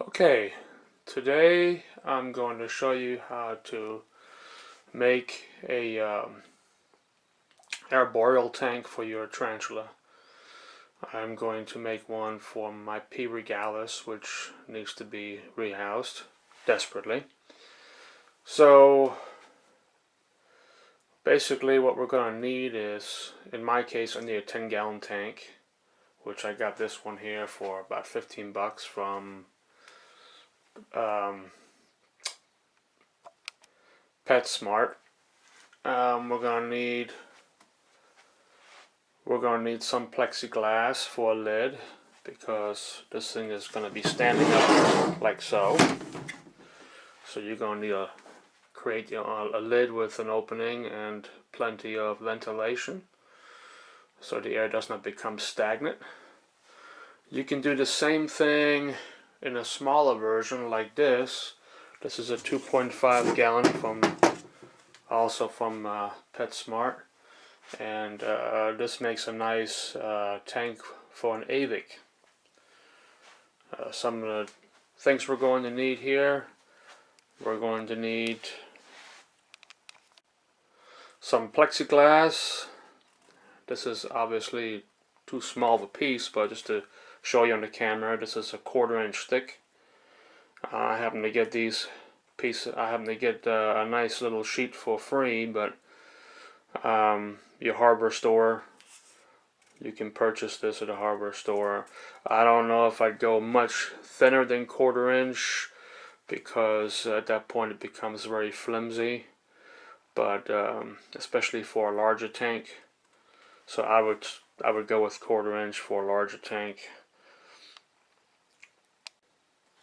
Okay, today I'm going to show you how to make a arboreal tank for your tarantula. I'm going to make one for my P. regalis, which needs to be rehoused desperately. So basically what we're going to need is, in my case, I need a 10-gallon tank, which I got this one here for about 15 bucks from um, PetSmart. We're gonna need some plexiglass for a lid because this thing is gonna be standing up like so. So you're gonna need to create a lid with an opening and plenty of ventilation so the air does not become stagnant. You can do the same thing in a smaller version like this. This is a 2.5 gallon also from PetSmart, and this makes a nice tank for an avic. Some of the things we're going to need here, we're going to need some plexiglass. This is obviously too small of a piece, but just to show you on the camera, this is a 1/4 inch thick. I happen to get these pieces. I happen to get a nice little sheet for free, but your hardware store, you can purchase this at a hardware store. I don't know if I'd go much thinner than 1/4 inch because at that point it becomes very flimsy, but especially for a larger tank. So I would go with 1/4 inch for a larger tank.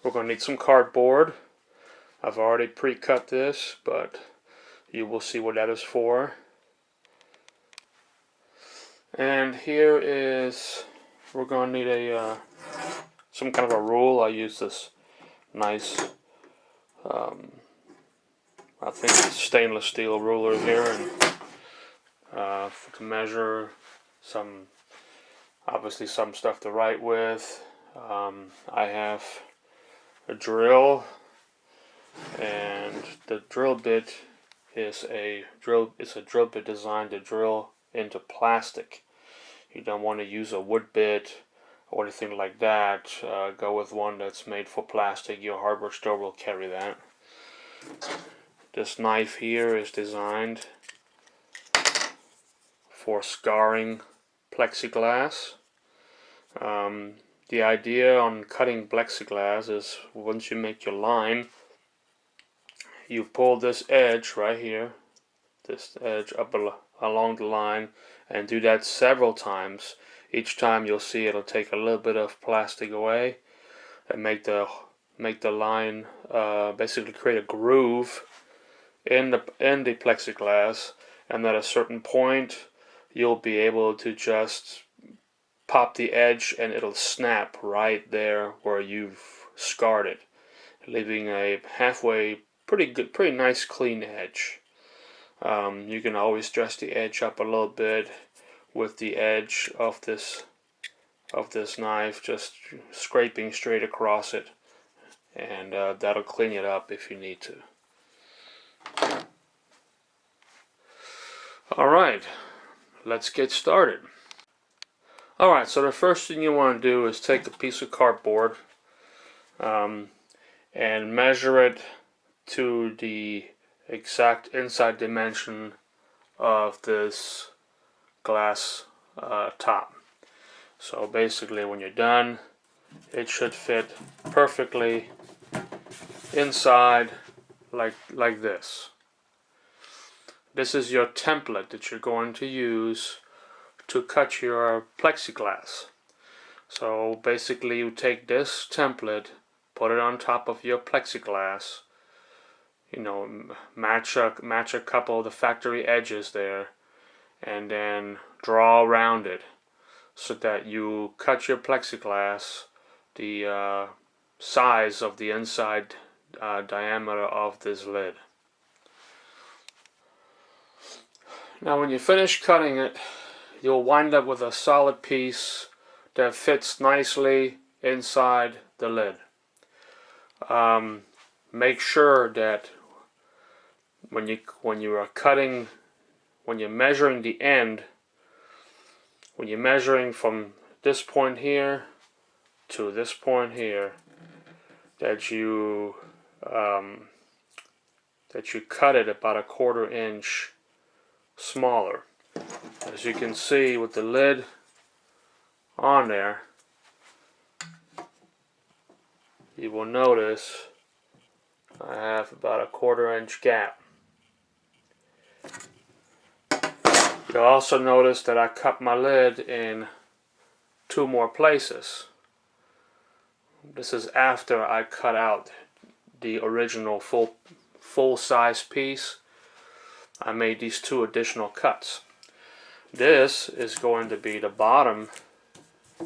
We're going to need some cardboard. I've already pre-cut this, but you will see what that is for. And here is, we're going to need some kind of a rule. I use this nice, I think it's stainless steel ruler here, and to measure obviously some stuff to write with. I have a drill, and the drill bit is a drill bit designed to drill into plastic. You don't want to use a wood bit or anything like that. Go with one that's made for plastic. Your hardware store will carry that. This knife here is designed for scarring plexiglass. The idea on cutting plexiglass is once you make your line, you pull this edge right here, this edge up along the line, and do that several times. Each time you'll see it'll take a little bit of plastic away and make the line basically create a groove in the plexiglass, and at a certain point you'll be able to just pop the edge and it'll snap right there where you've scarred it, leaving a halfway pretty nice clean edge. You can always dress the edge up a little bit with the edge of this knife, just scraping straight across it, and that'll clean it up if you need to. Alright, let's get started. Alright, so the first thing you want to do is take a piece of cardboard and measure it to the exact inside dimension of this glass top. So basically when you're done, it should fit perfectly inside like this. This is your template that you're going to use to cut your plexiglass. So basically you take this template, put it on top of your plexiglass, you know, match a couple of the factory edges there, and then draw around it so that you cut your plexiglass the size of the inside diameter of this lid. Now when you finish cutting it, you'll wind up with a solid piece that fits nicely inside the lid. make sure that when you are cutting, when you're measuring the end, when you're measuring from this point here to this point here, that you cut it about a 1/4 inch smaller. As you can see with the lid on there, you will notice I have about a 1/4 inch gap. You'll also notice that I cut my lid in 2 more places. This is after I cut out the original full size piece. I made these 2 additional cuts. This is going to be the bottom.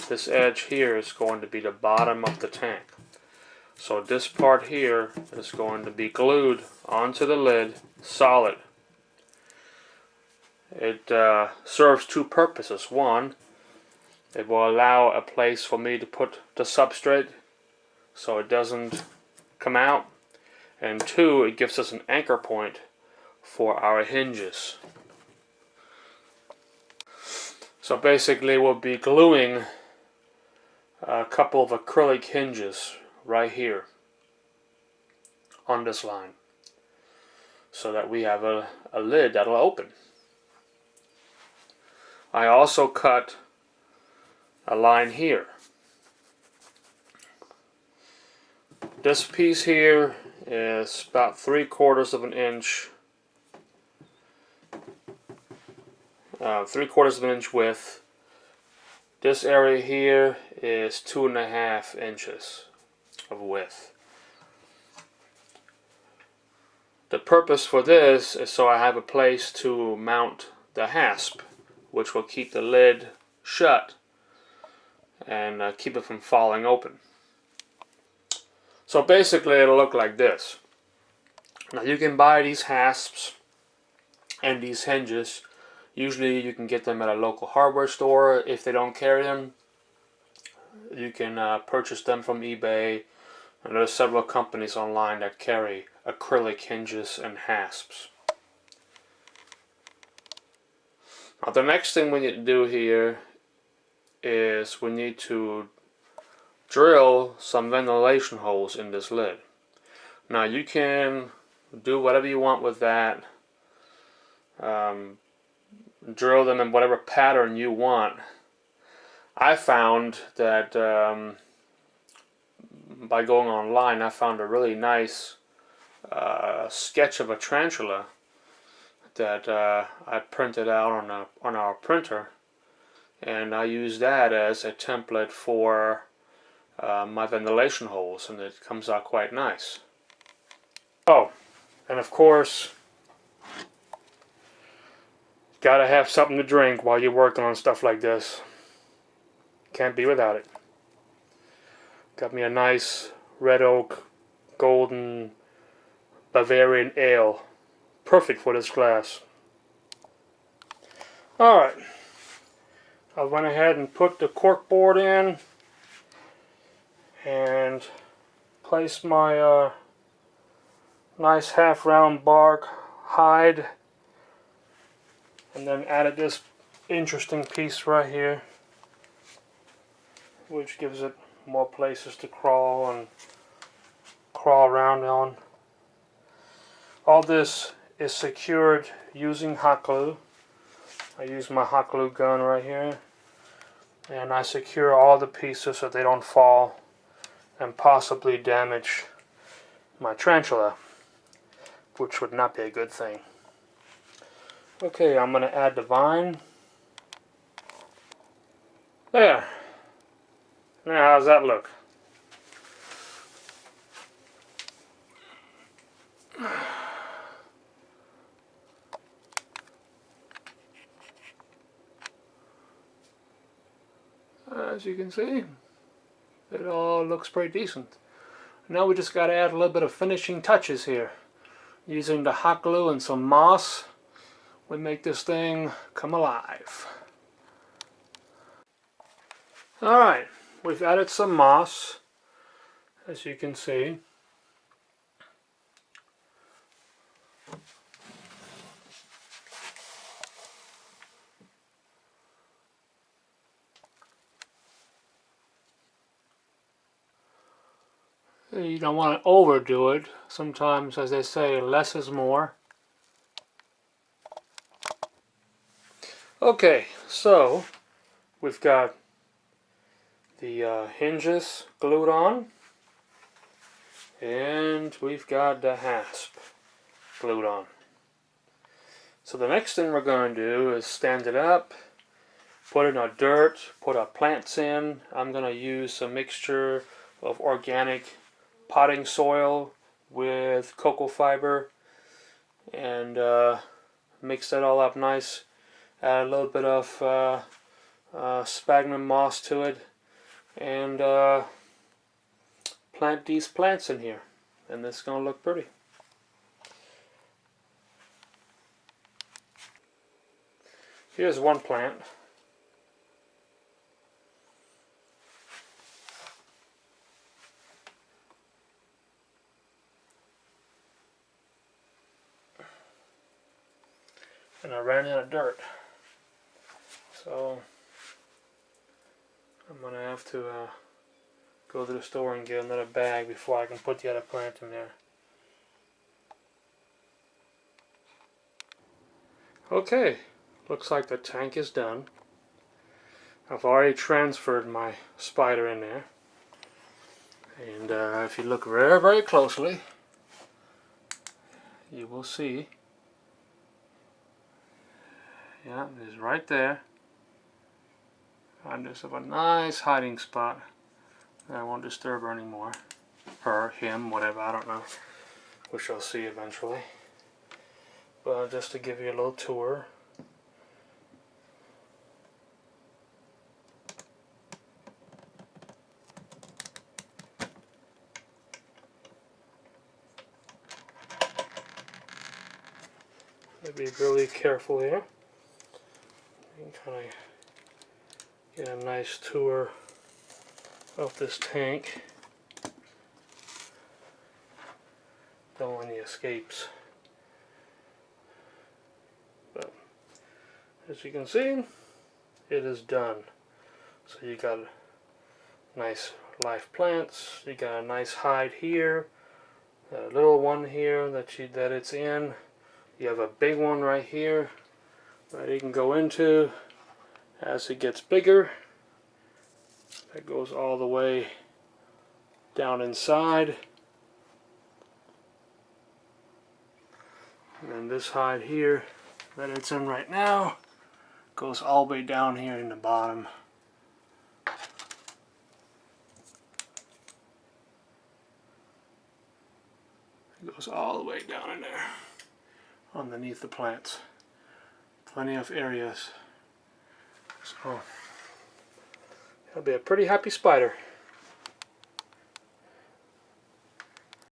This edge here is going to be the bottom of the tank. So this part here is going to be glued onto the lid solid. It serves 2 purposes. One, it will allow a place for me to put the substrate so it doesn't come out. And 2, it gives us an anchor point for our hinges. So basically we'll be gluing a couple of acrylic hinges right here on this line so that we have a lid that'll open. I also cut a line here. This piece here is about 3/4 of an inch, 3/4 of an inch width. This area here is 2.5 inches of width. The purpose for this is so I have a place to mount the hasp, which will keep the lid shut and keep it from falling open. So basically it'll look like this. Now you can buy these hasps and these hinges. Usually you can get them at a local hardware store. If they don't carry them, you can purchase them from eBay. And there's several companies online that carry acrylic hinges and hasps. Now the next thing we need to do here is we need to drill some ventilation holes in this lid. Now you can do whatever you want with that. Drill them in whatever pattern you want. I found that by going online, I found a really nice sketch of a tarantula that I printed out on our printer, and I used that as a template for my ventilation holes, and it comes out quite nice. Oh, and of course, gotta have something to drink while you're working on stuff like this. Can't be without it. Got me a nice red oak golden Bavarian ale. Perfect for this glass. Alright. I went ahead and put the cork board in and placed my nice half round bark hide, and then added this interesting piece right here, which gives it more places to crawl around on. All this is secured using hot glue. I use my hot glue gun right here, and I secure all the pieces so they don't fall and possibly damage my tarantula, which would not be a good thing. Okay, I'm going to add the vine. There. Now, how's that look? As you can see, it all looks pretty decent. Now we just got to add a little bit of finishing touches here. Using the hot glue and some moss, we make this thing come alive. Alright, we've added some moss, as you can see. You don't want to overdo it. Sometimes, as they say, less is more. Okay, so we've got the hinges glued on, and we've got the hasp glued on. So the next thing we're going to do is stand it up, put in our dirt, put our plants in. I'm going to use a mixture of organic potting soil with cocoa fiber and mix that all up nice. Add a little bit of sphagnum moss to it, and plant these plants in here, and this is going to look pretty. Here's one plant. And I ran out of dirt. So I'm going to have to go to the store and get another bag before I can put the other plant in there. Okay, looks like the tank is done. I've already transferred my spider in there. And if you look very, very closely, you will see, yeah, it is right there. And there's a nice hiding spot. I won't disturb her anymore. Her, him, whatever, I don't know. Which I'll see eventually. But just to give you a little tour. Be really careful here. You can kind of get a nice tour of this tank. Don't want any escapes. But as you can see, it is done. So you got nice live plants. You got a nice hide here. A little one here that it's in. You have a big one right here that you can go into as it gets bigger. That goes all the way down inside. And then this hide here that it's in right now goes all the way down here in the bottom. It goes all the way down in there underneath the plants. Plenty of areas. So it'll be a pretty happy spider.